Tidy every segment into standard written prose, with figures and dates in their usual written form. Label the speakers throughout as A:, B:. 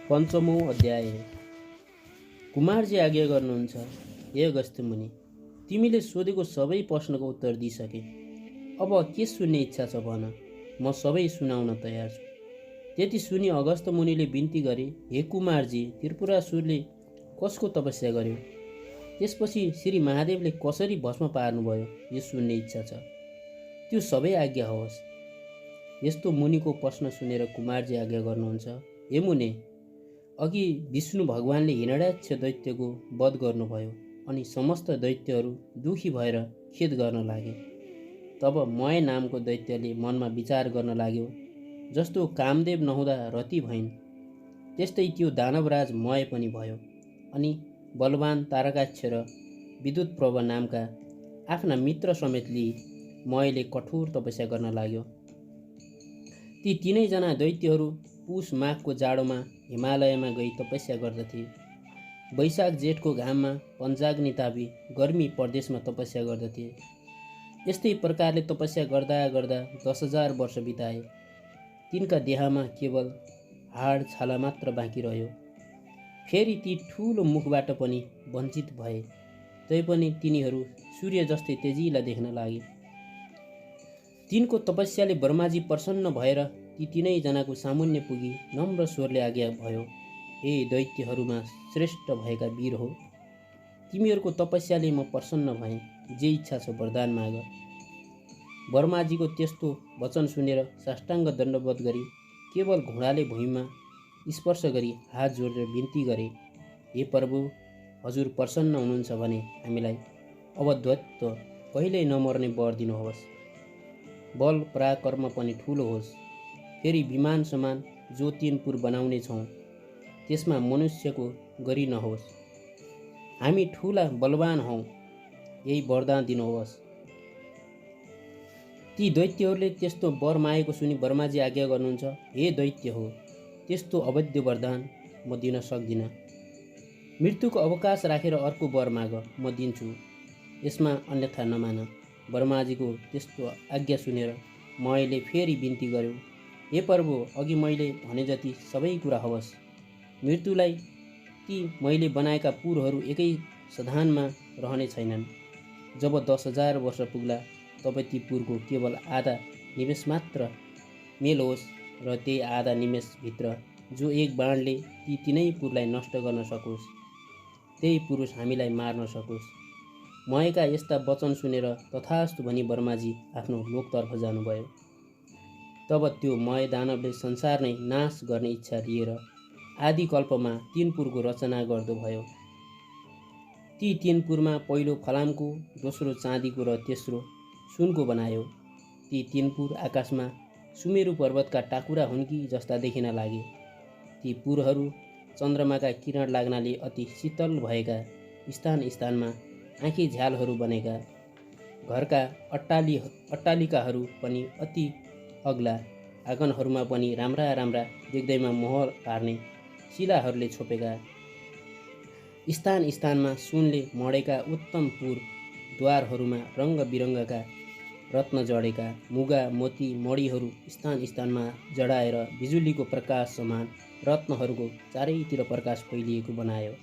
A: पञ्चमौँ अध्याय। कुमारजी आज्ञा गर्नुहुन्छ, हे अगस्त्य मुनि, तिमीले सोधेको सबै प्रश्नको उत्तर दिइसके। अब के सुन्ने इच्छा छ भन, म सबै सुनाउन तयार छु। त्यति सुनि अगस्त्य मुनिले बिन्ती गरे, हे कुमारजी, त्रिपुरासुरले कसको तपस्या गर्यो? त्यसपछि श्री महादेवले कसरी भस्म पार्नुभयो, यो सुन्ने इच्छा छ। त्यो सबै आज्ञा होस्। यस्तो मुनिको प्रश्न सुनेर कुमारजी आज्ञा गर्नुहुन्छ, हे मुने, अघि विष्णु भगवानले हिरण्याक्ष दैत्यको वध गर्नुभयो अनि समस्त दैत्यहरू दुखी भएर खेद गर्न लागे। तब मय नामको दैत्यले मनमा विचार गर्न लाग्यो, जस्तो कामदेव नहुँदा रति भइन् त्यस्तै त्यो दानवराज मय पनि भयो अनि बलवान तारकाक्ष र विद्युत प्रभ नामका आफ्ना मित्र समेत लिई मयले कठोर तपस्या गर्न लाग्यो। ती तीनैजना दैत्यहरू पुष माघको जाडोमा हिमालयमा गई तपस्या गर्दथे। वैशाख जेठको घाममा पञ्चाग्नि तापी गर्मी प्रदेशमा तपस्या गर्दथे। यस्तै प्रकारले तपस्या गर्दा गर्दा 10,000 वर्ष बिताए। तिनका देहमा केवल हाड छाला मात्र बाँकी रह्यो। फेरि ती ठुलो मुखबाट पनि वञ्चित भए, तैपनि तिनीहरू सूर्य जस्तै तेजिला देख्न लागे। तिनको तपस्याले ब्रह्माजी प्रसन्न भएर ती तीनैजनाको सामुन्ने पुगी नम्र स्वरले आज्ञा भयो, हे दैत्यहरूमा श्रेष्ठ भएका वीर हो, तिमीहरूको तपस्याले म प्रसन्न भएँ, जे इच्छा छ वरदान माग। ब्रह्माजीको त्यस्तो वचन सुनेर साष्टाङ्ग दण्डवत गरी केवल घोडाले भुइँमा स्पर्श गरी हात जोडेर बिन्ती गरे, हे प्रभु, हजुर प्रसन्न हुनुहुन्छ भने हामीलाई अवध्वत्व कहिल्यै नमर्ने वर दिनुहोस्। बल पराक्रम पनि ठुलो होस्। फेरि विमान समान जो तीनपुर बनाउने छौँ त्यसमा मनुष्यको गरी नहोस्। हामी ठुला बलवान हौँ, यही वरदान दिनुहोस्। ती दैत्यहरूले त्यस्तो वर मागेको सुनि ब्रह्माजी आज्ञा गर्नुहुन्छ, हे दैत्य हो, त्यस्तो अवैध वरदान म दिन सक्दिनँ। मृत्युको अवकाश राखेर अर्को वर माग, म दिन्छु, यसमा अन्यथा नमान। ब्रह्माजीको त्यस्तो आज्ञा सुनेर मयले फेरि बिन्ती गर्यो, हे प्रभु, अघि मैले भने जति सबै कुरा होस्। मृत्युलाई ती मैले बनाएका पुरहरू एकै सधानमा रहने छैनन्। जब 10,000 वर्ष पुग्ला तब ती पुरको केवल आधा निमेष मात्र मेल होस् र त्यही आधा निमेषभित्र जो एक बाणले ती तीनै पुरलाई नष्ट गर्न सकोस्, त्यही पुरुष हामीलाई मार्न सकोस्। मयका यस्ता वचन सुनेर तथास्तु भनी ब्रह्माजी आफ्नो लोकतर्फ जानुभयो। तब त्यो मय दानवले संसार नै नाश गर्ने इच्छा लिएर आदिकल्पमा तीनपुरको रचना गर्दो भयो। ती तीनपुरमा पहिलो फलामको, दोस्रो चाँदीको र तेस्रो सुनको बनायो। ती तीनपुर आकाशमा सुमेरु पर्वतका टाकुरा हुन्की जस्ता देखिन लागे। ती पुरहरू चन्द्रमाका किरण लाग्नाले अति शीतल भएका, स्थान स्थानमा आँखी झ्यालहरू बनेका, घरका अट्टालिकाहरू पनि अति अग्ला, आँगनहरूमा पनि राम्रा राम्रा देख्दैमा मोह पार्ने शिलाहरूले छोपेका, स्थान स्थानमा सुनले मडेका उत्तम पुर द्वारहरूमा रङ्ग बिरङ्गका रत्न जडेका, मुगा मोती मणिहरू स्थान स्थानमा जडाएर बिजुलीको प्रकाश समान रत्नहरूको चारैतिर प्रकाश फैलिएको बनायो।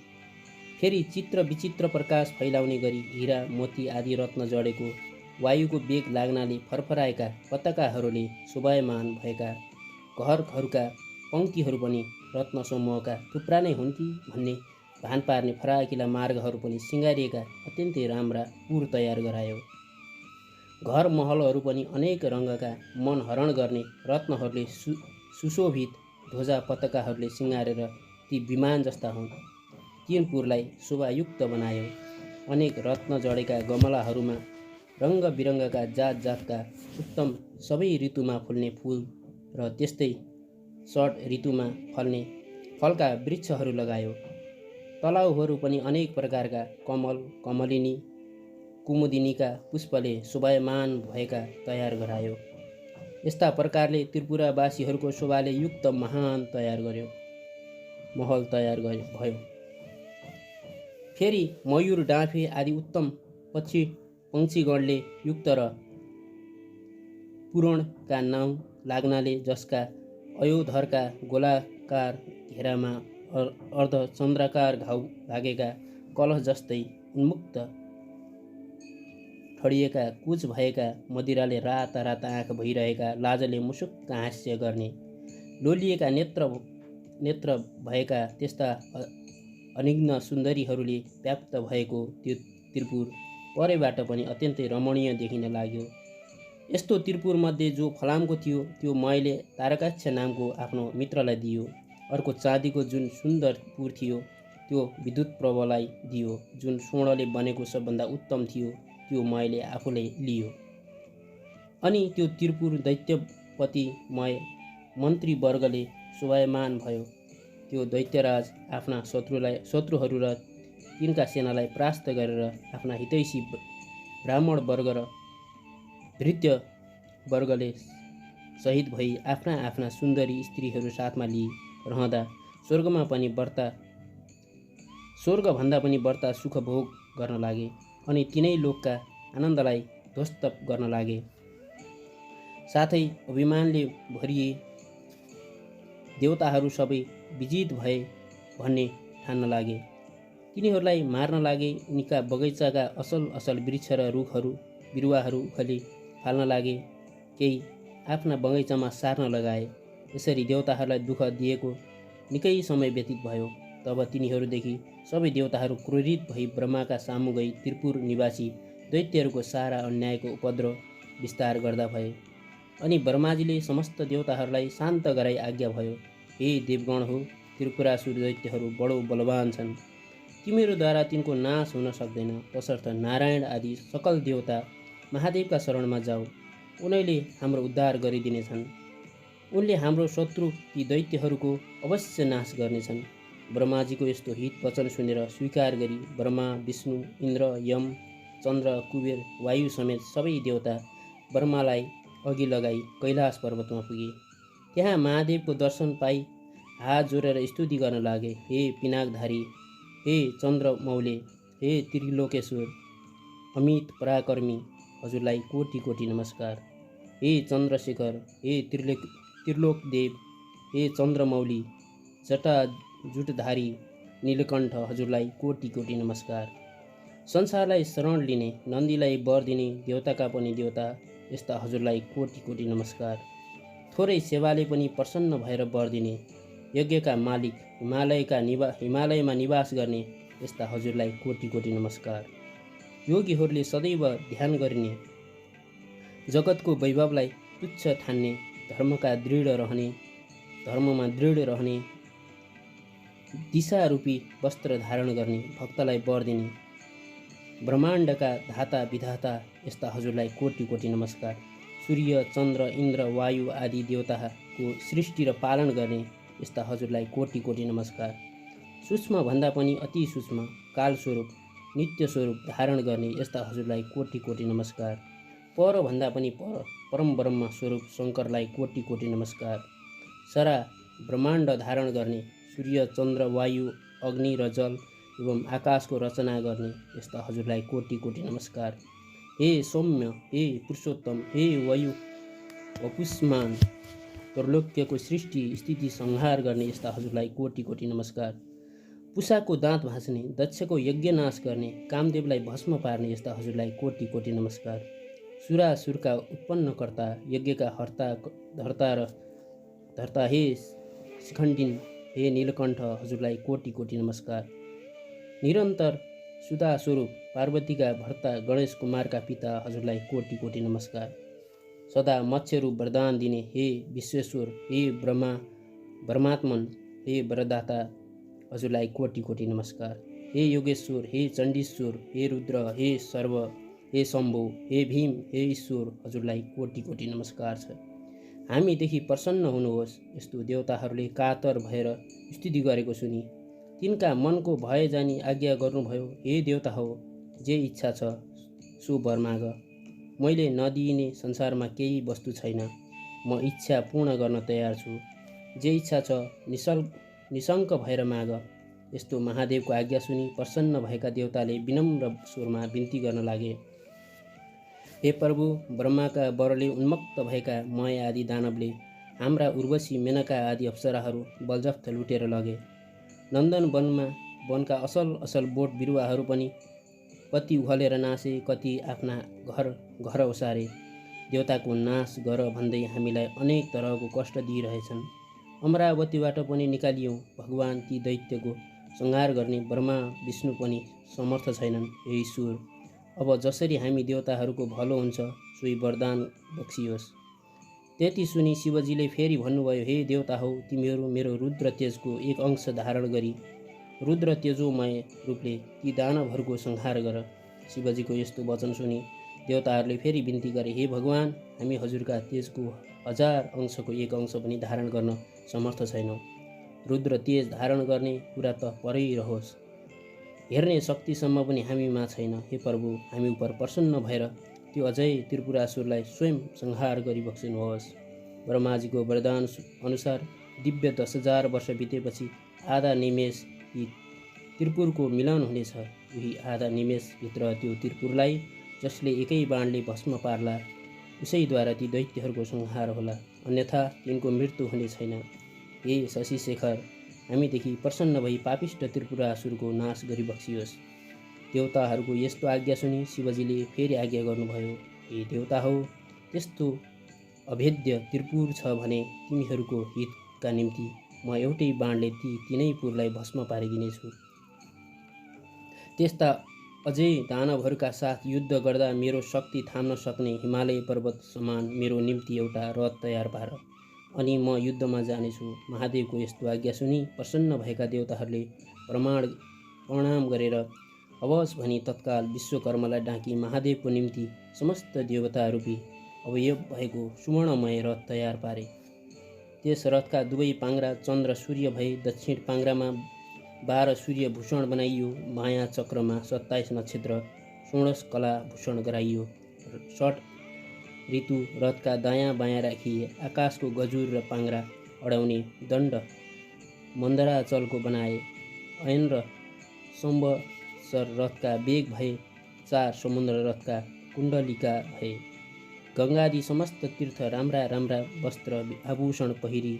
A: फेरि चित्र विचित्र प्रकाश फैलाउने गरी हीरा मोती आदि रत्न जडेको, वायुको वेग लाग्नाले फरफराएका पताकाहरूले शोभायमान भएका घरहरूका पङ्क्तिहरू पनि रत्न समूहका थुप्रा नै हुन् कि भन्ने भान पार्ने फराकिला मार्गहरू पनि सिँगारिएका अत्यन्तै राम्रा पुर तयार गरायो। घर महलहरू पनि अनेक रङ्गका मन हरण गर्ने रत्नहरूले सुशोभित ध्वजा पताकाहरूले सिँगारेर ती विमान जस्ता हुन्। तीन पुरलाई शोभायुक्त बनायो। अनेक रत्न जडेका गमलाहरूमा रङ्ग बिरङ्गका जात जातका उत्तम सबै ऋतुमा फुल्ने फुल र त्यस्तै षड ऋतुमा फल्ने फलका वृक्षहरू लगायो। तलाउहरू पनि अनेक प्रकारका कमल, कमलिनी, कुमुदिनीका पुष्पले शोभायमान भएका तयार गरायो। यस्ता प्रकारले त्रिपुरावासीहरूको शोभाले युक्त महान महल तयार भयो। फेरि मयूर, डाँफे आदि उत्तम पक्षीगणले युक्त र पुरणका नाउँ लाग्नाले जसका अयोधरका गोलाकार घेरामा अर्धचन्द्राकार घाउ लागेका कलश जस्तै उन्मुक्त ठडिएका कुच भएका मदिराले राता राता आँखा भइरहेका लाजले मुसुक्क हास्य गर्ने लोलिएका नेत्र भएका त्यस्ता अनिग्न सुन्दरीहरूले व्याप्त भएको त्यो त्रिपुर परैबाट पनि अत्यन्तै रमणीय देखिन लाग्यो। यस्तो त्रिपुरमध्ये जो फलामको थियो त्यो मैले तारकाक्ष नामको आफ्नो मित्रलाई दियो। अर्को चाँदीको जुन सुन्दर पुर थियो त्यो विद्युत प्रभलाई दियो। जुन स्वर्णले बनेको सबभन्दा उत्तम थियो त्यो मैले आफूले लियो। अनि त्यो त्रिपुर दैत्यपतिमय मन्त्रीवर्गले शोभायमान भयो। त्यो दैत्यराज आफ्ना शत्रुहरू र तिनका सेनालाई परास्त गरेर आफ्ना हितैषी ब्राह्मण वर्ग र भृत्य वर्गले शहीद भई आफ्ना आफ्ना सुन्दरी स्त्रीहरू साथमा लिई रहँदा स्वर्गभन्दा पनि बढ्ता सुख भोग गर्न लागे अनि तिनै लोकका आनन्दलाई ध्वस्त गर्न लागे। साथै अभिमानले भरिए देवताहरू सबै विजित भए भन्ने ठान्न लागे। तिनीहरूलाई मार्न लागे। उनीका बगैँचाका असल वृक्ष र रुखहरू बिरुवाहरू उखली फाल्न लागे। केही आफ्ना बगैँचामा सार्न लगाए। यसरी देवताहरूलाई दुःख दिएको निकै समय व्यतीत भयो। तब तिनीहरूदेखि सबै देवताहरू क्रोधित भई ब्रह्माका सामु गई त्रिपुर निवासी दैत्यहरूको सारा अन्यायको उपद्रव विस्तार गर्दा भए। अनि ब्रह्माजीले समस्त देवताहरूलाई शान्त गराई आज्ञा भयो, हे देवगण हो, त्रिपुरासुर दैत्यहरू बडो बलवान छन्। तिमीहरूद्वारा तिनको नाश हुन सक्दैन। तसर्थ नारायण आदि सकल देवता महादेवका शरणमा जाऊ। उनैले हाम्रो उद्धार गरिदिनेछन्। उनले हाम्रो शत्रु ती दैत्यहरूको अवश्य नाश गर्नेछन्। ब्रह्माजीको यस्तो हित वचन सुनेर स्वीकार गरी ब्रह्मा, विष्णु, इन्द्र, यम, चन्द्र, कुबेर, वायु समेत सबै देवता ब्रह्मालाई अघि लगाई कैलाश पर्वतमा पुगे। त्यहाँ महादेवको दर्शन पाई हात जोडेर स्तुति गर्न लागे। हे पिनाकधारी, हे चन्द्रमौले, हे त्रिलोकेश्वर, अमित पराक्रमी, हजुरलाई कोटि कोटि नमस्कार। हे चन्द्रशेखर, हे त्रिलोकदेव, हे चन्द्रमौली, जटा जुटधारी नीलकण्ठ, हजुरलाई कोटि कोटि नमस्कार। संसारलाई शरण लिने, नन्दीलाई वर दिने, देवताका पनि देवता, यस्ता हजुरलाई कोटि कोटि नमस्कार। थोरै सेवाले पनि प्रसन्न भएर वर दिने, यज्ञका मालिक, हिमालयमा निवास गर्ने, यस्ता हजुरलाई कोटि कोटि नमस्कार। योगीहरूले सदैव ध्यान गरिने, जगतको वैभवलाई तुच्छ ठान्ने, धर्ममा दृढ रहने, दिशारूपी वस्त्र धारण गर्ने, भक्तलाई वर दिने, ब्रह्माण्डका धाता विधाता, यस्ता हजुरलाई कोटि कोटि नमस्कार। सूर्य, चन्द्र, इन्द्र, वायु आदि देवताको सृष्टि र पालन गर्ने, यस्ता हजुरलाई कोटि कोटि नमस्कार। सूक्ष्म भन्दा पनि अति सूक्ष्म, कालस्वरूप, नित्य स्वरूप धारण गर्ने, यस्ता हजुरलाई कोटि कोटि नमस्कार। पर भन्दा पनि पर, परम ब्रह्म स्वरूप शङ्करलाई कोटि कोटि नमस्कार। सारा ब्रह्माण्ड धारण गर्ने, सूर्य, चन्द्र, वायु, अग्नि र जल एवं आकाशको रचना गर्ने, यस्ता हजुरलाई कोटि कोटि नमस्कार। हे सौम्य, हे पुरुषोत्तम, हे वपुष्मान, त्रैलोक्यको सृष्टि स्थिति संहार गर्ने, यस्ता हजुरलाई कोटि कोटि नमस्कार। पुषाको दाँत भाँच्ने, दक्षको यज्ञ नाश गर्ने, कामदेवलाई भस्म पार्ने, यस्ता हजुरलाई कोटि कोटि नमस्कार। सुरासुरका उत्पन्नकर्ता, यज्ञका धर्ता, हे शिखण्डिन, हे नीलकण्ठ, हजुरलाई कोटि कोटि नमस्कार। निरन्तर सुधा स्वरूप, पार्वतीका भर्ता, गणेश कुमारका पिता, हजुरलाई कोटि कोटि नमस्कार। सदा मत्स्यरूप वरदान दिने, हे विश्वेश्वर, हे ब्रह्मात्मन, हे वरदाता, हजुरलाई कोटि कोटि नमस्कार। हे योगेश्वर, हे चण्डीश्वर, हे रुद्र, हे सर्व, हे शम्भु, हे भीम, हे ईश्वर, हजुरलाई कोटि कोटि नमस्कार छ। हामीदेखि प्रसन्न हुनुहोस्। यस्तो देवताहरूले कातर भएर स्तुति गरेको सुनि तिनका मनको भय जानी आज्ञा गर्नुभयो, हे देवता हो, जे इच्छा छ सो वर माग। मैले नदिइने संसारमा केही वस्तु छैन। म इच्छा पूर्ण गर्न तयार छु। जे इच्छा छ निशङ्क भएर माग। यस्तो महादेवको आज्ञा सुनि प्रसन्न भएका देवताले विनम्र स्वरमा बिन्ती गर्न लागे, हे प्रभु, ब्रह्माका वरले उन्मत्त भएका मय आदि दानवले हाम्रा उर्वशी, मेनका आदि अप्सराहरू बलजफ्त लुटेर लगे। नन्दन वनका असल असल बोट बिरुवाहरू पनि कति उहलेर नासे, कति आफ्ना घर ओसारे। देवताको नाश गर भन्दै हामीलाई अनेक तरहको कष्ट दिइरहेछन्। अमरावतीबाट पनि निकालियौँ भगवान, ती दैत्यको संहार गर्ने ब्रह्मा विष्णु पनि समर्थ छैनन्। हे ईश्वर, अब जसरी हामी देवताहरूको भलो हुन्छ सोही वरदान बक्सियोस्। त्यति सुनि शिवजीले फेरि भन्नुभयो, हे देवता हौ, तिमीहरू मेरो रुद्र तेजको एक अंश धारण गरी रुद्र तेजोमय रूपले ती दानवहरूको संहार गर। शिवजीको यस्तो वचन सुनि देवताहरूले फेरि बिन्ती गरे, हे भगवान, हामी हजुरका तेजको 1000 अंशको एक अंश पनि धारण गर्न समर्थ छैनौँ। रुद्र तेज धारण गर्ने कुरा त परै रहोस्, हेर्ने शक्तिसम्म पनि हामीमा छैन। हे प्रभु, हामी उपर प्रसन्न भएर त्यो अझै त्रिपुरासुरलाई स्वयं संहार गरी बक्सिनुहोस्। ब्रह्माजीको वरदान अनुसार दिव्य 10,000 वर्ष बितेपछि आधा निमेष यी त्रिपुरको मिलन हुनेछ। उही आधा निमेषभित्र त्यो त्रिपुरलाई जसले एकै बाणले भस्म पार्ला उसैद्वारा ती दैत्यहरूको संहार होला, अन्यथा तिनको मृत्यु हुने छैन। हे शशिशेखर, हामीदेखि प्रसन्न भई पापिष्ट त्रिपुरासुरको नाश गरी बक्सियोस्। देवताहरूको यस्तो आज्ञा सुनि शिवजीले फेरि आज्ञा गर्नुभयो, हे देवता हौ, त्यस्तो अभेद्य त्रिपुर छ भने तिमीहरूको हितका निम्ति म एउटै बाणले ती तीनै पुरलाई भस्म पारिदिनेछु। त्यस्ता अझै दानवहरूका साथ युद्ध गर्दा मेरो शक्ति थाम्न सक्ने हिमालय पर्वत समान मेरो निम्ति एउटा रथ तयार पार, अनि म युद्धमा जानेछु। महादेवको यस्तो आज्ञा सुनि प्रसन्न भएका देवताहरूले प्रणाम गरेर हवस् भनी तत्काल विश्वकर्मालाई डाकी महादेवको निम्ति समस्त देवतारूपी अवयव भएको सुवर्णमय रथ तयार पारे। त्यस रथका दुवै पाङ्ग्रा चन्द्र सूर्य भए। दक्षिण पाङ्ग्रामा 12 सूर्य भूषण बनाइयो, माया चक्रमा 27 नक्षत्र 16 कला भूषण गराइयो। 6 ऋतु रथका दायाँ बायाँ राखिए। आकाशको गजुर र पाङ्ग्रा अडाउने दण्ड मन्दराचलको बनाए। ऐन र सम्वत्सर रथका बेग भए। 4 समुद्र रथका कुण्डलिका भए। गङ्गादि समस्त तीर्थ राम्रा राम्रा वस्त्र आभूषण पहिरी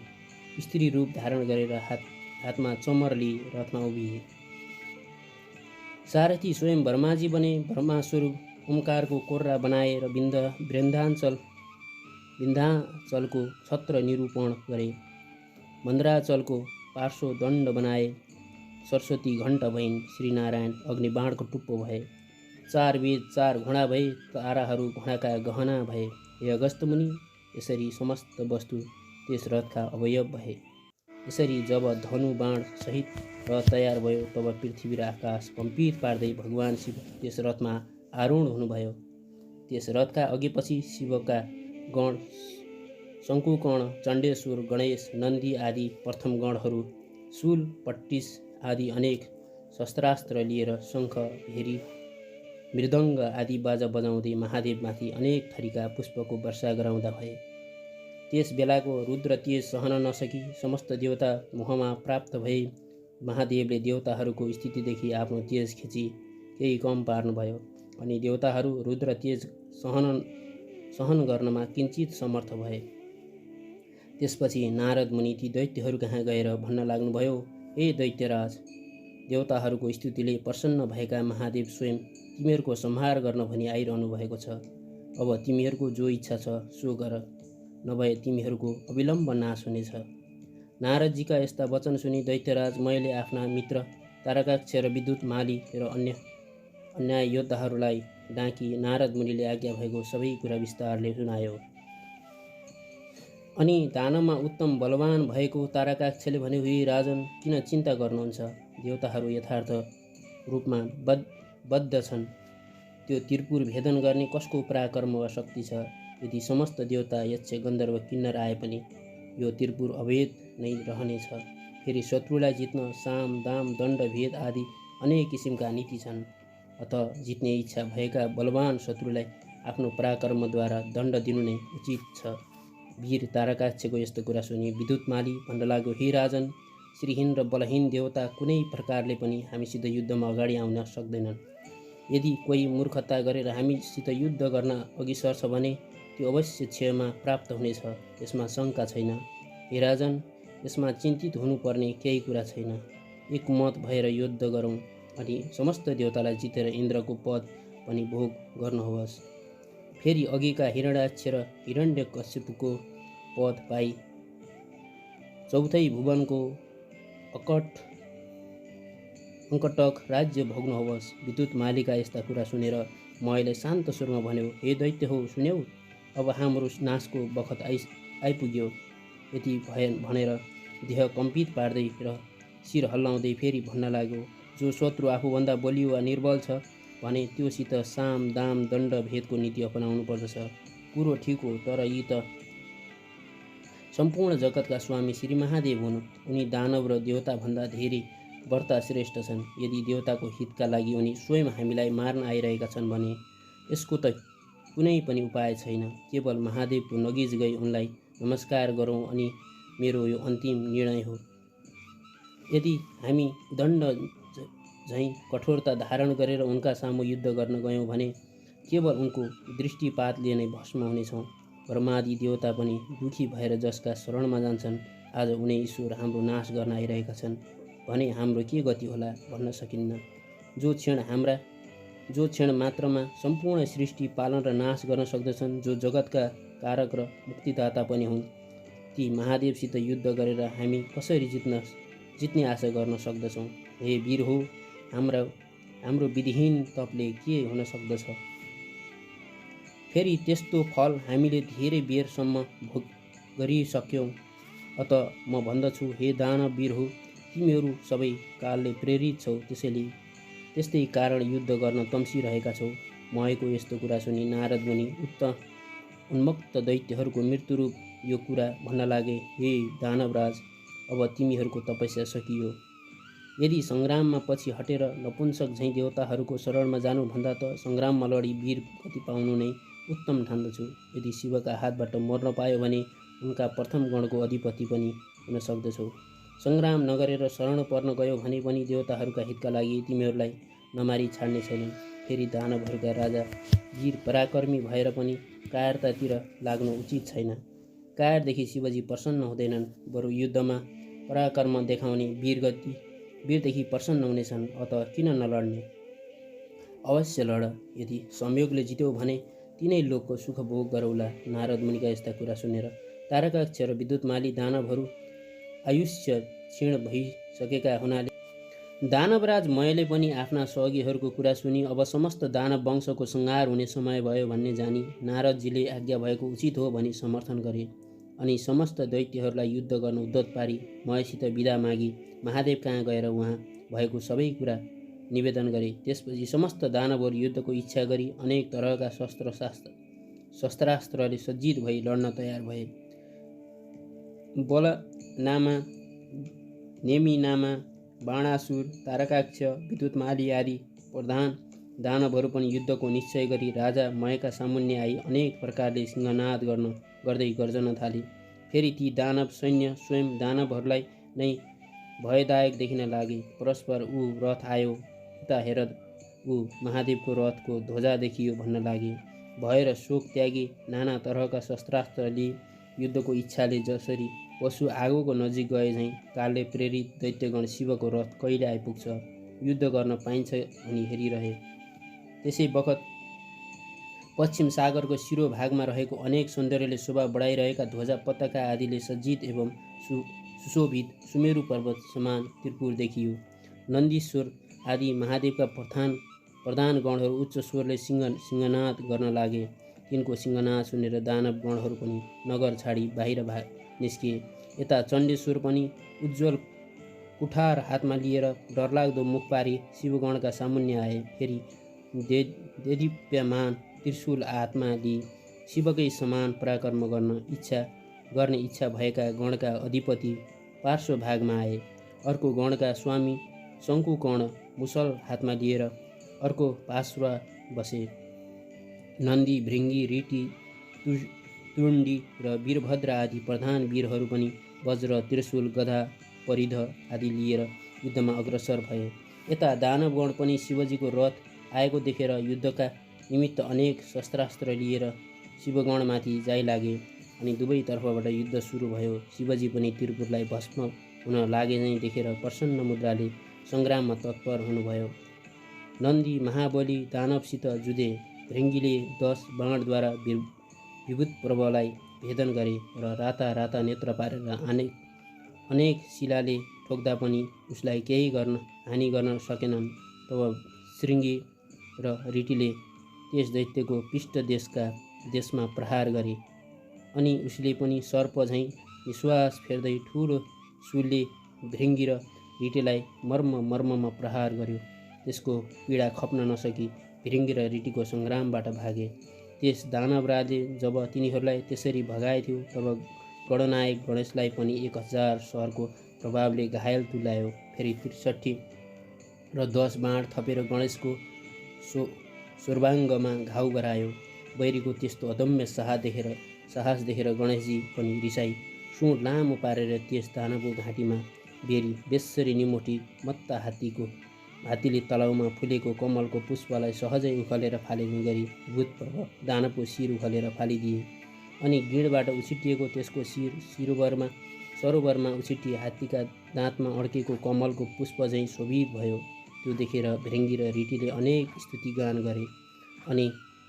A: स्त्री रूप धारण गरेर हातमा चमर लिई रथमा उभिए। सारथी स्वयं ब्रह्माजी बने। ब्रह्मास्वरूप ओमकारको कोर्रा बनाए र विन्ध्याचलको छत्र निरूपण गरे। मन्द्राचलको पार्श्व दण्ड बनाए। सरस्वती घण्ट भइन्। श्रीनारायण अग्निबाणको टुप्पो भए। 4 वेद 4 घोडा भए। ताराहरू घोडाका गहना भए। हे अगस्त मुनि, यसरी समस्त वस्तु त्यस रथका अवयव भए। यसरी जब धनु बाण सहित रथ तयार भयो तब पृथ्वी र आकाश कम्पित पार्दै भगवान शिव त्यस रथमा आरूढ हुनुभयो। त्यस रथका अघिपछि शिवका गण शङ्कुकर्ण, चण्डेश्वर, गणेश, नन्दी आदि प्रथम गणहरू शूल, पट्टिस आदि अनेक शस्त्रास्त्र लिएर शङ्ख, भेरी, मृदङ्ग आदि बाजा बजाउँदै महादेवमाथि अनेक थरीका पुष्पको वर्षा गराउँदा भए। त्यस बेलाको रुद्र तेज सहन नसकी समस्त देवता मोहमा प्राप्त भए। महादेवले देवताहरूको स्थितिदेखि आफ्नो तेज खिची केही कम पार्नुभयो, अनि देवताहरू रुद्र तेज सहन गर्नमा किञ्चित समर्थ भए। त्यसपछि नारद मुनि ती दैत्यहरू कहाँ गएर भन्न लाग्नुभयो, हे दैत्यराज, देवताहरूको स्तुतिले प्रसन्न भएका महादेव स्वयं तिमीहरूको संहार गर्न भनी आइरहनु भएको छ। अब तिमीहरूको जो इच्छा छ सो गर, नभए तिमीहरूको अविलम्ब नाश हुनेछ। नारदजीका यस्ता वचन सुनि दैत्यराज मैले आफ्ना मित्र तारकाक्ष र विद्युत माली र अन्य योद्धाहरूलाई डाकी नारद मुनिले आज्ञा भएको सबै कुरा विस्तारले सुनायो। अनि दानमा उत्तम बलवान भएको तारकाक्षले भन्यो, हे राजन, किन चिन्ता गर्नुहुन्छ? देवताहरू यथार्थ रूपमा बद्ध छन्। त्यो त्रिपुर भेदन गर्ने कसको पराक्रम वा शक्ति छ? यदि समस्त देवता, यक्ष, गन्धर्व, किन्नर आए पनि यो त्रिपुर अभेद नै रहनेछ। फेरि शत्रुलाई जित्न साम, दाम, दण्ड, भेद आदि अनेक किसिमका नीति छन्। अत जित्ने इच्छा भएका बलवान शत्रुलाई आफ्नो पराक्रमद्वारा दण्ड दिनु नै उचित छ। वीर तारकाक्षको यस्तो कुरा सुनि विद्युतमाली भन्न लाग्यो, हे राजन, श्रीहीन र बलहीन देवता कुनै प्रकारले पनि हामीसित युद्धमा अगाडि आउन सक्दैनन्। यदि कोही मूर्खता गरेर हामीसित युद्ध गर्न अघि सर्छ भने त्यो अवश्य क्षयमा प्राप्त हुनेछ, यसमा शङ्का छैन। हे राजन, यसमा चिन्तित हुनुपर्ने केही कुरा छैन। एकमत भएर युद्ध गरौँ अनि समस्त देवतालाई जितेर इन्द्रको पद पनि भोग गर्नुहोस्। फेरि अघिका हिरण्याक्ष र हिरण्यकश्यपको पद पाई चौथै भुवनको अङ्कटक राज्य भोग्नुहोस्। विद्युत मालिका यस्ता कुरा सुनेर मयले शान्त स्वरमा भन्यो, हे दैत्य हो, सुन्यौ, अब हाम्रो नाशको बखत आइपुग्यो। यति भनेर देह कम्पित पार्दै र शिर हल्लाउँदै फेरि भन्न लाग्यो, जो शत्रु आफूभन्दा बलियो वा निर्बल छ भने त्योसित साम दाम दण्ड भेदको नीति अपनाउनु पर्दछ। कुरो ठिक हो, तर यी त सम्पूर्ण जगतका स्वामी श्री महादेव हुन्। उनी दानव र देवताभन्दा धेरै व्रता श्रेष्ठ छन्। यदि देवताको हितका लागि उनी स्वयं हामीलाई मार्न आइरहेका छन् भने यसको त कुनै पनि उपाय छैन। केवल महादेवको नजिक गई उनलाई नमस्कार गरौँ अनि मेरो यो अन्तिम निर्णय हो। यदि हामी दण्ड झैँ कठोरता धारण गरेर उनका सामु युद्ध गर्न गयौँ भने केवल उनको दृष्टिपातले नै भस्म हुनेछौँ। ब्रह्मादि देवता पनि दुखी भएर जसका शरणमा जान्छन्, आज उनी ईश्वर हाम्रो नाश गर्न आइरहेका छन् भने हाम्रो के गति होला भन्न सकिन्न। जो क्षण मात्रमा सम्पूर्ण सृष्टि पालन र नाश गर्न सक्दछन्, जो जगतका कारक र मुक्तिदाता पनि हुन्, ती महादेवसित युद्ध गरेर हामी कसरी जित्ने आशा गर्न सक्दछौँ? हे वीर हो, हाम्रो विधिहीन तपले के हुन सक्दछ? फेरि त्यस्तो फल हामीले धेरै बेरसम्म भोग गरिसक्यौँ। अत म भन्दछु, हे दानव वीर हो, तिमीहरू सबै कालले प्रेरित छौ, त्यस्तै कारण युद्ध गर्न तम्सिरहेका छौ। मयको यस्तो कुरा सुनि नारद मुनि उन्मत्त दैत्यहरूको मृत्युरूप यो कुरा भन्न लागे, हे दानवराज, अब तिमीहरूको तपस्या सकियो। यदि सङ्ग्राममा पछि हटेर नपुंसक झैँ देवताहरूको शरणमा जानुभन्दा त सङ्ग्राममा लडी वीर गति पाउनु नै उत्तम ठान्दछु। यदि शिवका हातबाट मर्न पायो भने उनका प्रथम गणको अधिपति पनि हुन सक्दछौ। सङ्ग्राम नगरेर शरण पर्न गयो भने पनि देवताहरूका हितका लागि तिमीहरूलाई नमारी छाड्ने छैनन्। फेरि दानवहरूका राजा वीर पराक्रमी भएर पनि कायरतातिर लाग्नु उचित छैन। कायरदेखि शिवजी प्रसन्न हुँदैनन्, बरु युद्धमा पराक्रम देखाउने वीरदेखि प्रसन्न हुनेछन्। अत किन नलड्ने? अवश्य लड। यदि संयोगले जित्यो भने तिनै लोकको सुख भोग गरौला। नारद मुनिका यस्ता कुरा सुनेर तारकाक्ष र विद्युतमाली दानवहरू आयुष्य क्षीण भइसकेका हुनाले दानवराज मयले पनि आफ्ना सहयोगीहरूको कुरा सुनि अब समस्त दानव वंशको संहार हुने समय भयो भन्ने जानी नारदजीले आज्ञा भएको उचित हो भनी समर्थन गरे अनि समस्त दैत्यहरूलाई युद्ध गर्न उद्यत पारी मयसित बिदा मागी महादेव कहाँ गएर उहाँ भएको सबै कुरा निवेदन गरे। त्यसपछि समस्त दानवहरू युद्धको इच्छा गरी अनेक तरहका शस्त्रास्त्रले सज्जित भई लड्न तयार भए। बलनामा, नेमिनामा, बाणासुर, तारकाक्ष, विद्युतमाली आदि प्रधान दानवहरू पनि युद्धको निश्चय गरी राजा मयका सामुन्ने आई अनेक प्रकारले सिंहनाद गर्दै गर्जन थाले। फेरि ती दानव सैन्य स्वयं दानवहरूलाई नै भयदायक देखिन लागे। परस्पर ऊ रथ आयो, उता हेर ऊ महादेवको रथको ध्वजा देखियो भन्न लागे। भएर शोक त्यागी नाना तरहका शस्त्रास्त्र लिए युद्धको इच्छाले जसरी पशु आगोको नजिक गए झैँ कालले प्रेरित दैत्यगण शिवको रथ कहिले आइपुग्छ, युद्ध गर्न पाइन्छ भनी हेरिरहे। त्यसै बखत पश्चिम सागरको शिरोभागमा रहेको अनेक सौन्दर्यले शोभा बढाइरहेका ध्वजा पताका आदिले सज्जित एवं सुशोभित सुमेरु पर्वत समान त्रिपुर देखियो। नन्दीश्वर आदि महादेवका प्रधान गणहरू उच्च स्वरले सिंहनाद गर्न लागे। तिनको सिंहनाद सुनेर दानव गणहरू पनि नगर छाडी बाहिर निस्किए। यता चण्डेश्वर पनि उज्जवल कुठार हातमा लिएर डरलाग्दो मुख पारी शिवगणका सामुन्ने आए। फेरि देदीप्यमान त्रिशूल हातमा लिई शिवकै समान पराक्रम गर्ने इच्छा भएका गणका अधिपति पार्श्वभागमा आए। अर्को गणका स्वामी शङ्कुकर्ण मुसल हातमा लिएर अर्को पार्श्व बसे। नन्दी, भृङ्गी, ऋटी, तुण्डी र वीरभद्र आदि प्रधान वीरहरू पनि वज्र, त्रिशूल, गदा, परिध आदि लिएर युद्धमा अग्रसर भए। यता दानवगण पनि शिवजीको रथ आएको देखेर युद्धका निमित्त अनेक शस्त्रास्त्र लिएर शिवगणमाथि जाइलागे अनि दुवैतर्फबाट युद्ध सुरु भयो। शिवजी पनि त्रिपुरलाई भस्म हुन लागे नै देखेर प्रसन्न मुद्राले सङ्ग्राममा तत्पर हुनुभयो। नन्दी महाबली दानवसित जुधे भृङ्गीले 10 बाणद्वारा विभूत पर्वलाई भेदन गरे र राता राता नेत्र पारेर अनेक शिलाले ठोक्दा पनि उसलाई केही हानि गर्न सकेनन्। तब श्रृङ्गी र रिटीले त्यस दैत्यको पृष्ठ देशमा प्रहार गरे अनि उसले पनि सर्प झैँ निश्वास फेर्दै ठुलो शूलले भृङ्गी र रिटीलाई मर्ममा प्रहार गर्यो। त्यसको पीडा खप्न नसकी भृङ्गी र रिटीको सङ्ग्रामबाट भागे। त्यस दानवराजले जब तिनीहरूलाई त्यसरी भगाएथ्यो तब गणनायक गणेशलाई पनि 1000 सहरको प्रभावले घायल तुल्यायो। फेरि 63 र 10 बाण थपेर गणेशको सर्वाङ्गमा घाउ गरायो। बैरीको त्यस्तो अदम्य साहस देखेर गणेशजी पनि रिसाई सुँड लामो पारेर त्यस दानवको घाँटीमा बेरी बेसरी निमोठी मत्ता हात्तीले तलाउमा फुलेको कमलको पुष्पलाई सहजै उखलेर फालिने गरी भूतपर्व दानवको शिर उखलेर फालिदिए। अनि गिँडबाट उछिटिएको त्यसको सरोवरमा उछिटी हात्तीका दाँतमा अड्केको कमलको पुष्प झैँ शोभित भयो। त्यो देखेर भृङ्गी र रिटीले अनेक स्तुतिगान गरे अनि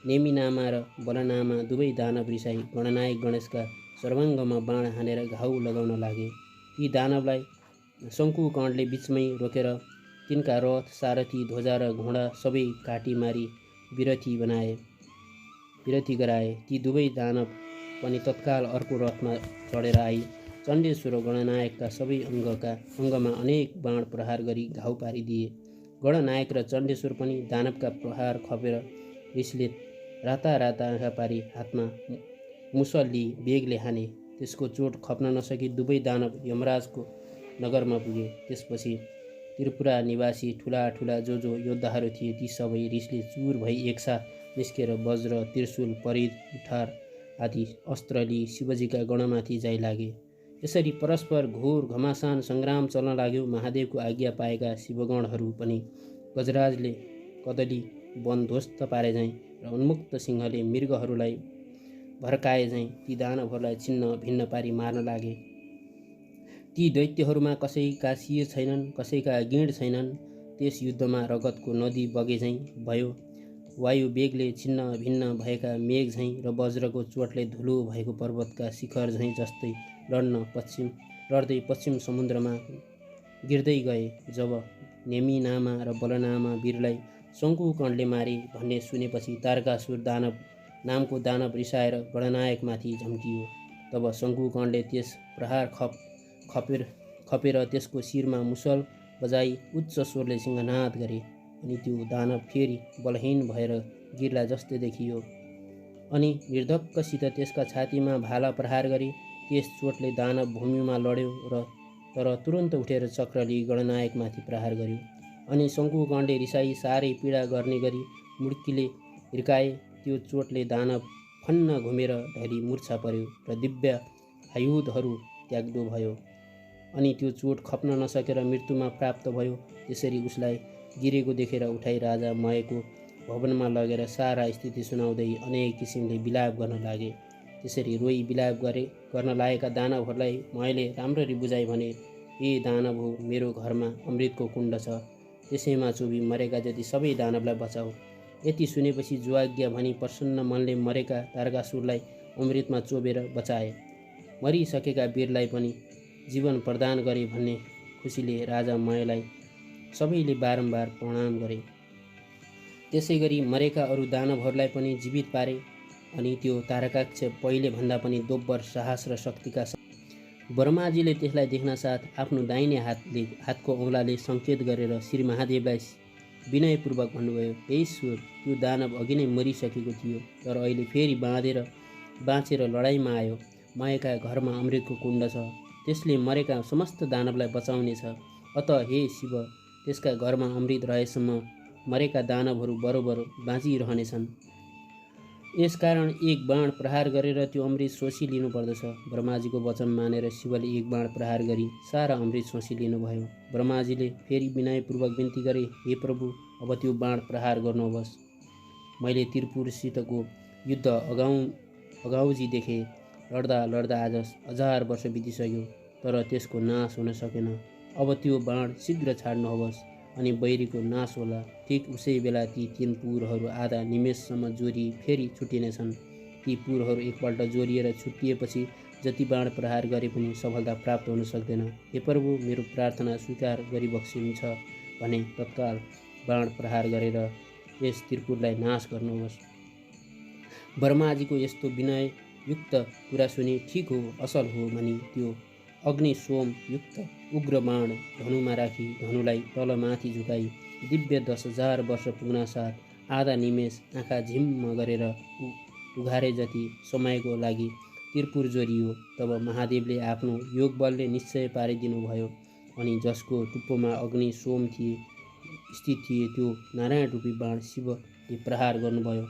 A: नेमिनामा र बलनामा दुवै दानव रिसाई गणनायक गणेशका सर्वाङ्गमा बाण हानेर घाउ लगाउन लागे। ती दानवलाई शङ्कुकर्णले बीचमै रोकेर तिनका रथ सारथी ध्वजा र घोडा सबै काटी मारी विरथी गराए। ती दुवै दानव पनि तत्काल अर्को रथमा चढेर आई चण्डेश्वर गणनायकका सबै अङ्गमा अनेक बाण प्रहार गरी घाउ पारिदिए। गणनायक र चण्डेश्वर पनि दानवका प्रहार खपेर रिसले राता आँखा पारी हातमा मुसल लिई बेगले हाने। त्यसको चोट खप्न नसकी दुवै दानव यमराजको नगरमा पुगे। त्यसपछि त्रिपुरा निवासी ठुला जो योद्धाहरू थिए ती सबै रिसले चुर भई एकसाथ निस्केर वज्र, त्रिशूल, परिध, कुठार आदि अस्त्र लिई शिवजीका गणमाथि जाइ लागे। यसरी परस्पर घोर घमासान सङ्ग्राम चल्न लाग्यो। महादेवको आज्ञा पाएका शिवगणहरू पनि गजराजले कदली वन ध्वस्त पारे झैँ र उन्मुक्त सिंहले मृगहरूलाई भर्काए झैँ ती दानवहरूलाई छिन्न भिन्न पारी मार्न लागे। ती दैत्यहरूमा कसैका शिर छैनन्, कसैका गिँड छैनन्। त्यस युद्धमा रगतको नदी बगे झैँ भयो। वायु बेगले छिन्न भिन्न भएका मेघ झैँ र वज्रको चोटले धुलो भएको पर्वतका शिखर झैँ जस्तै लड्दै पश्चिम समुद्रमा गिर्दै गए। जब नेमिनामा र बलनामा वीरलाई शङ्कुकर्णले मारे भन्ने सुनेपछि तारकासुर नामको दानव रिसाएर गणनायकमाथि झम्टियो। तब शङ्कुकर्णले त्यस प्रहार खपेर त्यसको शिरमा मुसल बजाई उच्च स्वरले सिंहनाद गरे अनि त्यो दानव फेरि बलहीन भएर गिर्ला जस्तै देखियो अनि निर्धक्कसित त्यसका छातीमा भाला प्रहार गरे। त्यस चोटले दानव भूमिमा लड्यो तर तुरन्त उठेर चक्र लिई गणनायकमाथि प्रहार गर्यो। अनि शङ्कुकर्णले रिसाई साह्रै पीडा गर्ने गरी मुड्कीले हिर्काए। त्यो चोटले दानव फन्न घुमेर ढली मूर्छा पर्यो र दिव्य आयुधहरू त्याग्दो भयो अनि त्यो चोट खप्न नसकेर मृत्युमा प्राप्त भयो। त्यसरी उसलाई गिरेको देखेर उठाई राजा मयको भवनमा लगेर सारा स्थिति सुनाउँदै अनेक किसिमले विलाप गर्न लागे। त्यसरी रोई विलाप गर्न लागेका दानवहरूलाई मयले राम्ररी बुझाइ भने, ए दानव हो, मेरो घरमा अमृतको कुण्ड छ, त्यसैमा चोबी मरेका जति सबै दानवलाई बचाऊ। यति सुनेपछि जुआज्ञा भनी प्रसन्न मनले मरेका तारकासुरलाई अमृतमा चोबेर बचाए। मरिसकेका वीरलाई पनि जीवन प्रदान गरे भन्ने खुसीले राजा मयलाई सबैले बारम्बार प्रणाम गरे। त्यसै गरी मरेका अरू दानवहरूलाई पनि जीवित पारे अनि त्यो तारकाक्ष पहिले भन्दा पनि दोब्बर साहस र शक्तिका ब्रह्माजीले त्यसलाई देख्न साथ आफ्नो दाहिने हातको औँलाले सङ्केत गरेर श्री महादेवलाई विनयपूर्वक भन्नुभयो, हे ईश्वर, त्यो दानव अघि नै मरिसकेको थियो तर अहिले फेरि बाँचेर लडाइँमा आयो। मयका घरमा अमृतको कुण्ड छ, त्यसले मरेका समस्त दानवलाई बचाउनेछ। अत हे शिव, त्यसका घरमा अमृत रहेसम्म मरेका दानवहरू बरोबर बाँचिरहनेछन्। यसकारण एक बाण प्रहार गरेर त्यो अमृत सोसी लिनुपर्दछ। ब्रह्माजीको वचन मानेर शिवले एक बाण प्रहार गरी सारा अमृत सोसी लिनुभयो। ब्रह्माजीले फेरि विनयपूर्वक बिन्ती गरे, हे प्रभु, अब त्यो बाण प्रहार गर्नुहोस्। मैले त्रिपुरसितको युद्ध अगाउजी देखेँ। लड्दा आज 1000 वर्ष बितिसक्यो तर त्यसको नाश हुन सकेन। अब त्यो बाण शीघ्र छाड्नुहोस् अनि बैरीको नाश होला। ठिक उसै बेला ती 3 पुरहरू आधा निमेषसम्म जोरी फेरि छुट्टिनेछन्। ती पुरहरू एकपल्ट जोरिएर छुट्टिएपछि जति बाण प्रहार गरे पनि सफलता प्राप्त हुन सक्दैन। हे प्रभु, मेरो प्रार्थना स्वीकार गरिबक्सिन्छ भने तत्काल बाण प्रहार गरेर यस त्रिपुरलाई नाश गर्नुहोस्। वर्माजीको यस्तो विनययुक्त कुरा सुनि ठिक हो, असल हो भनी त्यो अग्नि सोम युक्त उग्र बाण धनुमा राखी धनुलाई तलमाथि झुकाई दिव्य 10,000 वर्ष पुग्नासाथ आधा निमेष आँखा झिम्म गरेर उघारे जति समयको लागि त्रिपुर जोरियो। तब महादेवले आफ्नो योग बलले निश्चय पारिदिनु भयो अनि जसको टुप्पोमा अग्नि सोम स्थित थिए त्यो नारायण रूपी बाण शिवले प्रहार गर्नुभयो।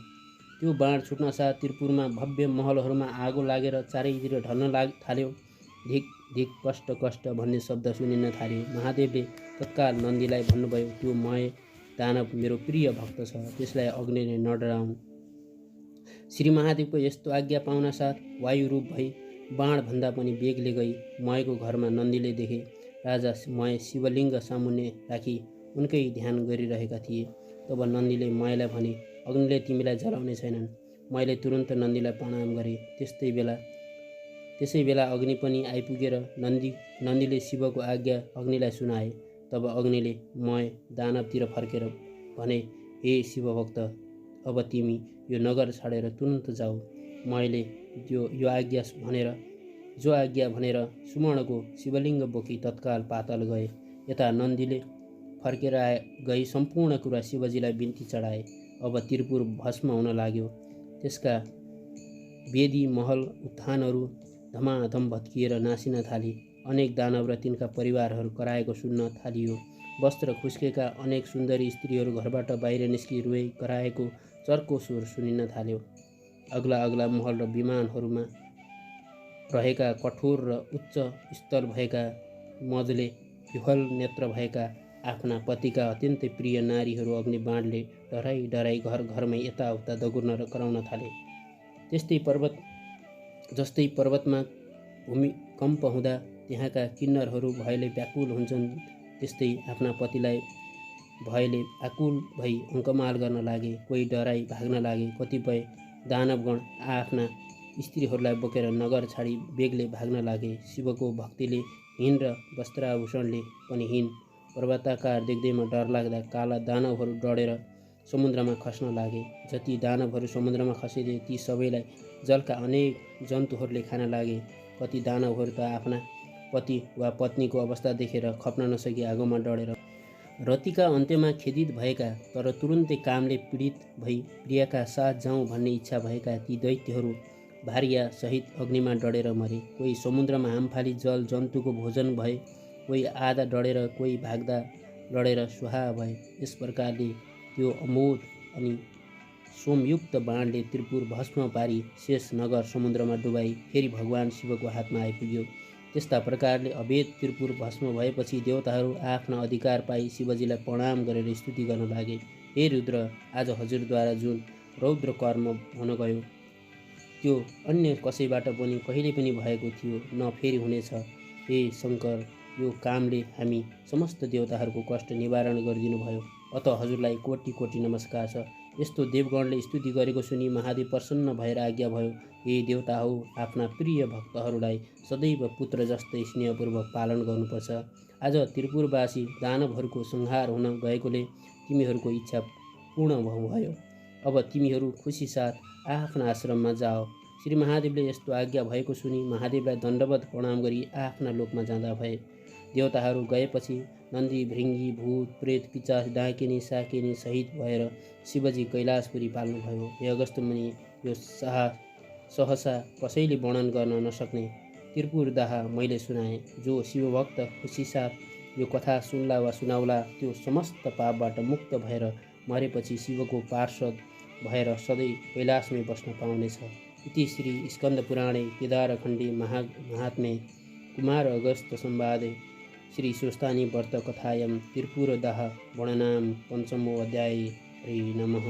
A: त्यो बाण छुट्नसाथ त्रिपुरमा भव्य महलहरूमा आगो लागेर चारैतिर ढल्न थाल्यो। धिक धिक कष्ट कष्ट भन्ने शब्द सुनिन थाल्यो। महादेवले तत्काल नन्दीलाई भन्नुभयो, त्यो मय दानव मेरो प्रिय भक्त छ, त्यसलाई अग्निले नडराउन्। श्री महादेवको यस्तो आज्ञा पाउनासाथ वायु रूप भई बाणभन्दा पनि बेगले गई मयको घरमा नन्दीले देखे। राजा मय शिवलिङ्ग सामुन्ने राखी उनकै ध्यान गरिरहेका थिए। तब नन्दीले मयलाई भने, अग्निले तिमीलाई जलाउने छैनन्। मैले तुरन्त नन्दीलाई प्रणाम गरेँ। त्यसै बेला अग्नि पनि आइपुगेर नन्दीले शिवको आज्ञा अग्निलाई सुनाए। तब अग्निले मय दानवतिर फर्केर भने, हे शिवभक्त, अब तिमी यो नगर छाडेर तुरन्त जाऊ। मयले जो आज्ञा भनेर सुवर्णको शिवलिङ्ग बोकी तत्काल पाताल गए। यता नन्दीले फर्केर गई सम्पूर्ण कुरा शिवजीलाई बिन्ती चढाए। अब त्रिपुर भस्म हुन लाग्यो। त्यसका वेदी महल उत्थानहरू धमाधम भत्किएर नासिन थाले। अनेक दानव र तिनका परिवारहरू कराएको सुन्न थालियो। वस्त्र खुस्केका अनेक सुन्दरी स्त्रीहरू घरबाट बाहिर निस्की रोए कराएको चर्को स्वर सुनिन थाल्यो। अग्ला अग्ला महल र विमानहरूमा रहेका कठोर र उच्च स्थल भएका मजले विह्वल नेत्र भएका आफ्ना पतिका अत्यन्तै प्रिय नारीहरू अग्नि बाणले डराई डराई घर घरमै यताउता दगुर्न र कराउन थाले। जस्तै पर्वतमा भूमिकम्प हुँदा त्यहाँका किन्नरहरू भयले व्याकुल हुन्छन्, त्यस्तै आफ्ना पतिलाई भयले आकुल भई अङ्कमाल गर्न लागे। कोही डराई भाग्न लागे। कतिपय दानवगण आफ्ना स्त्रीहरूलाई बोकेर नगर छाडी बेगले भाग्न लागे। शिवको भक्तिले हीन र वस्त्राभूषणले पनि हीन पर्वताकार देख्दैमा डर लाग्दा काला दानवहरू डढेर समुद्रमा खस्न लागे। जति दानवहरू समुद्रमा खसिदिए ती सबैलाई जलका अनेक जन्तुहरूले खान लागे। कति दानवहरू त आफ्ना पति वा पत्नीको अवस्था देखेर खप्न नसकी आगोमा डढेर रतिका अन्त्यमा खेदित भएका तर तुरुन्तै कामले पीडित भई प्रियका साथ जाउँ भन्ने इच्छा भएका ती दैत्यहरू भारिया सहित अग्निमा डढेर मरे। कोही समुद्रमा हामफाली जल जन्तुको भोजन भए, कोही आधा डढेर, कोही भाग्दा लडेर स्वाहा भए। यस प्रकारले त्यो अमोघ अनि सोमयुक्त बाणले त्रिपुर भस्म पारी शेष नगर समुद्रमा डुबाई फेरि भगवान शिवको हातमा आइपुग्यो। त्यस्ता प्रकारले अभेद त्रिपुर भस्म भएपछि देवताहरू आफ्ना अधिकार पाई शिवजीलाई प्रणाम गरेर स्तुति गर्न लागे। हे रुद्र, आज हजुरद्वारा जुन रौद्र कर्म हुन गयो त्यो अन्य कसैबाट पनि कहिले पनि भएको थियो न फेरि हुनेछ। हे शङ्कर, यो कामले हामी समस्त देवताहरूको कष्ट निवारण गरिदिनु भयो, अत हजुरलाई कोटि कोटि नमस्कार छ। यस्तो देवगणले स्तुति गरेको सुनि महादेव प्रसन्न भएर आज्ञा भयो, हे देवता हो, आफ्ना प्रिय भक्तहरूलाई सदैव पुत्र जस्तै स्नेहपूर्वक पालन गर्नुपर्छ। आज त्रिपुरवासी दानवहरूको संहार हुन गएकोले तिमीहरूको इच्छा पूर्ण भयो। अब तिमीहरू खुसी साथ आफ्ना आश्रममा जाओ। श्री महादेवले यस्तो आज्ञा भएको सुनि महादेवलाई दण्डवत प्रणाम गरी आफ्ना लोकमा जाँदा भए। देवताहरू गएपछि नन्दी, भृङ्गी, भूत, प्रेत, पिचास, डाकिनी, साकिनी सहित भएर शिवजी कैलाशपुरी पाल्नुभयो। हे अगस्त्य मुनि, यो सहसा कसैले वर्णन गर्न नसक्ने त्रिपुर दाह मैले सुनाएँ। जो शिवभक्त खुसी साथ यो कथा सुन्ला वा सुनाउला त्यो समस्त पापबाट मुक्त भएर मरेपछि शिवको पार्षद भएर सधैँ कैलाशमै बस्न पाउनेछ। इति श्री स्कन्द पुराणे केदारखण्डे महात्म्ये कुमार अगस्त संवादे श्री स्वस्थानी व्रत कथायां त्रिपुरदाह वर्णनां 5मो अध्याये। हरि नमः।